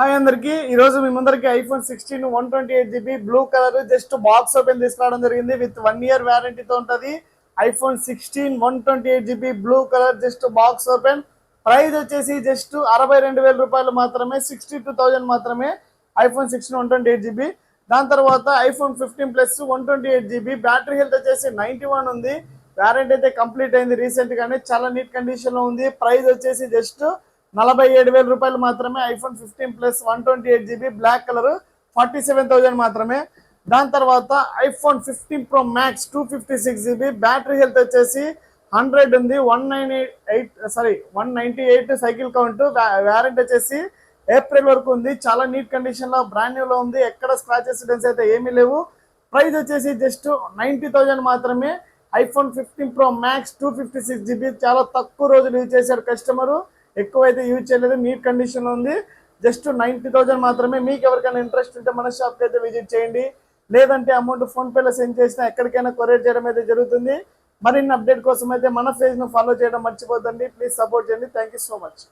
Hi అందరికి ఈ రోజు మీ ముందరికి iPhone 16 128GB blue colour just box open తీసుకురావడం జరిగింది. విత్ 1 year వారంటీతో ఉంటుంది. IPhone 16 128GB blue colour just box open. Price వచ్చేసి జస్ట్ 62,000 రూపాయలు మాత్రమే, 62,000 మాత్రమే. IPhone 16 128GB. దాని తర్వాత iPhone 15 plus 128GB battery health వచ్చేసి 91 ఉంది. వారంటీ అయితే కంప్లీట్ అయింది రీసెంట్ గానే, చాలా నీట్ కండిషన్ లో ఉంది. ప్రైస్ వచ్చేసి జస్ట్ 47,000 రూపాయలు మాత్రమే. IPhone 15 plus 128GB black colour 47,000 మాత్రమే. దాని తర్వాత iPhone 15 pro max 256GB battery health వచ్చేసి 100 ఉంది. 198 సైకిల్ కౌంట్. వారంటీ వచ్చేసి ఏప్రిల్ వరకు ఉంది. చాలా నీట్ కండిషన్ లో బ్రాండ్ న్యూ లో ఉంది. ఎక్కడ స్క్రాచెస్ డెన్స్ అయితే ఏమీ లేవు. ప్రైస్ వచ్చేసి జస్ట్ 90,000 మాత్రమే. ఐఫోన్ 15 ప్రో మ్యాక్స్ 256GB చాలా తక్కువ రోజులు యూజ్ చేశారు కస్టమర్, ఎక్కువైతే యూజ్ చేయలేదు. నీట్ కండిషన్ లో ఉంది. జస్ట్ 90,000 మాత్రమే. మీకు ఎవరికైనా ఇంట్రెస్ట్ ఉంటే మన షాప్కి అయితే విజిట్ చేయండి. లేదంటే అమౌంట్ ఫోన్ పేలో సెండ్ చేసినా ఎక్కడికైనా కొరియర్ చేయడం అయితే జరుగుతుంది. మరిన్ని అప్డేట్ కోసం అయితే మన పేజ్ ను ఫాలో చేయడం మర్చిపోద్దండి. ప్లీజ్ సపోర్ట్ చేయండి. Thank you so much.